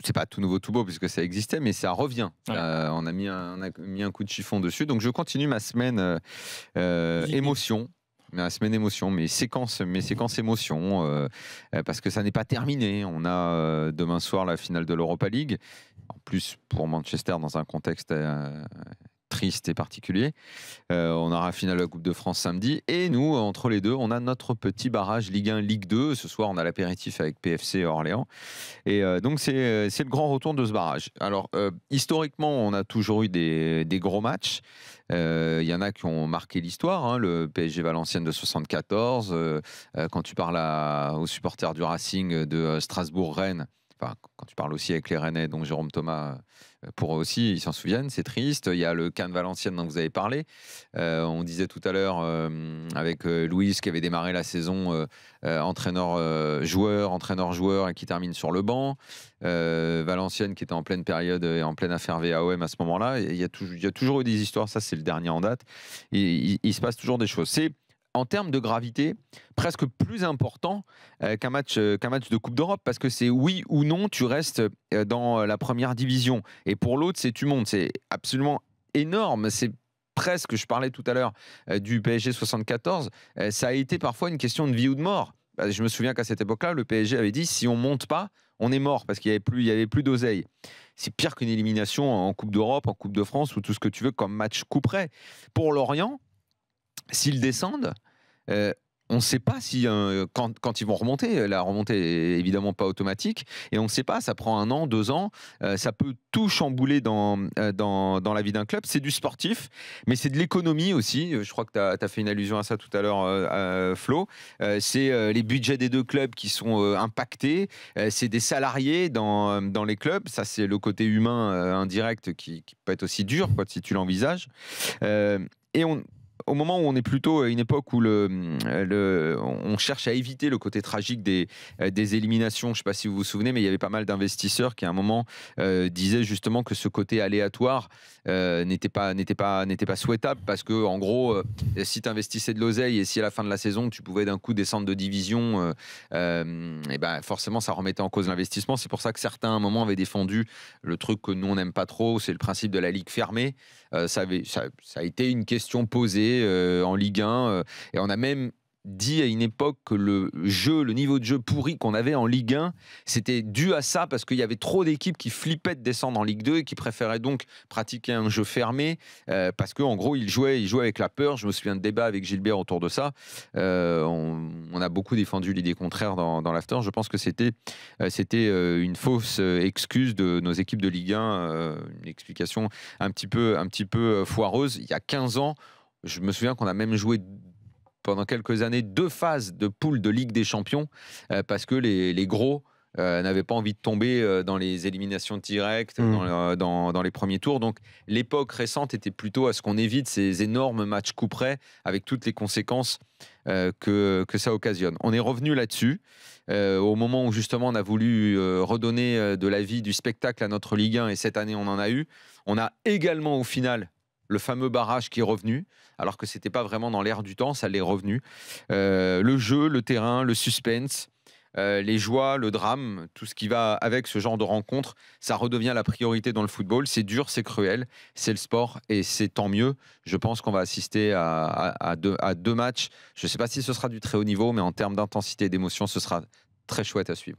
c'est pas tout nouveau, tout beau, puisque ça existait, mais ça revient. Ouais. On a mis un coup de chiffon dessus. Donc, je continue ma semaine Positif. émotion. Ma semaine émotion, mes séquences émotions, parce que ça n'est pas terminé. On a demain soir la finale de l'Europa League. En plus, pour Manchester, dans un contexte triste et particulier. On aura la finale de la Coupe de France samedi. Et nous, entre les deux, on a notre petit barrage Ligue 1, Ligue 2. Ce soir, on a l'apéritif avec PFC Orléans. Et donc, c'est le grand retour de ce barrage. Alors, historiquement, on a toujours eu des gros matchs. Il y en a qui ont marqué l'histoire. Hein, le PSG Valenciennes de 74. Quand tu parles aux supporters du Racing de Strasbourg-Rennes, enfin, quand tu parles aussi avec les Rennais, donc Jérôme Thomas, pour eux aussi, ils s'en souviennent, c'est triste. Il y a le Cannes Valenciennes dont vous avez parlé. On disait tout à l'heure avec Louise qui avait démarré la saison entraîneur-joueur et qui termine sur le banc. Valenciennes qui était en pleine période et en pleine affaire VAOM à ce moment-là. Il y a toujours eu des histoires, ça c'est le dernier en date. Il se passe toujours des choses. C'est en termes de gravité, presque plus important qu'un match de Coupe d'Europe, parce que c'est oui ou non, tu restes dans la première division. Et pour l'autre, c'est tu montes. C'est absolument énorme. C'est presque, je parlais tout à l'heure du PSG 74, ça a été parfois une question de vie ou de mort. Je me souviens qu'à cette époque-là, le PSG avait dit, si on monte pas, on est mort, parce qu'il y avait plus d'oseille. C'est pire qu'une élimination en Coupe d'Europe, en Coupe de France, ou tout ce que tu veux comme match couperé. Pour Lorient, s'ils descendent, on ne sait pas si quand ils vont remonter, la remontée est évidemment pas automatique, et on ne sait pas, ça prend 1 an, 2 ans, ça peut tout chambouler dans la vie d'un club. C'est du sportif, mais c'est de l'économie aussi. Je crois que tu as fait une allusion à ça tout à l'heure, Flo. C'est les budgets des deux clubs qui sont impactés, c'est des salariés dans les clubs, ça c'est le côté humain indirect qui peut être aussi dur si tu l'envisages. Et au moment où on est plutôt à une époque où on cherche à éviter le côté tragique des éliminations, je ne sais pas si vous vous souvenez, mais il y avait pas mal d'investisseurs qui à un moment disaient justement que ce côté aléatoire n'était pas souhaitable, parce que en gros, si tu investissais de l'oseille et si à la fin de la saison tu pouvais d'un coup descendre de division, et ben forcément ça remettait en cause l'investissement. C'est pour ça que certains à un moment avaient défendu le truc que nous on n'aime pas trop, c'est le principe de la ligue fermée. Ça a été une question posée en Ligue 1, et on a même dit à une époque que le niveau de jeu pourri qu'on avait en Ligue 1, c'était dû à ça, parce qu'il y avait trop d'équipes qui flippaient de descendre en Ligue 2 et qui préféraient donc pratiquer un jeu fermé, parce qu'en gros ils jouaient avec la peur. Je me souviens de débats avec Gilbert autour de ça. On a beaucoup défendu l'idée contraire dans l'after. Je pense que c'était une fausse excuse de nos équipes de Ligue 1, une explication un petit peu foireuse. Il y a 15 ans, je me souviens qu'on a même joué pendant quelques années 2 phases de poule de Ligue des Champions, parce que les gros n'avaient pas envie de tomber dans les éliminations directes, dans les premiers tours. Donc l'époque récente était plutôt à ce qu'on évite ces énormes matchs couperets avec toutes les conséquences que ça occasionne. On est revenu là-dessus au moment où justement on a voulu redonner de la vie, du spectacle à notre Ligue 1, et cette année on en a eu. On a également au final le fameux barrage qui est revenu, alors que c'était pas vraiment dans l'air du temps, ça l'est revenu. Le jeu, le terrain, le suspense, les joies, le drame, tout ce qui va avec ce genre de rencontre, ça redevient la priorité dans le football. C'est dur, c'est cruel, c'est le sport, et c'est tant mieux. Je pense qu'on va assister à 2 matchs. Je ne sais pas si ce sera du très haut niveau, mais en termes d'intensité et d'émotion, ce sera très chouette à suivre.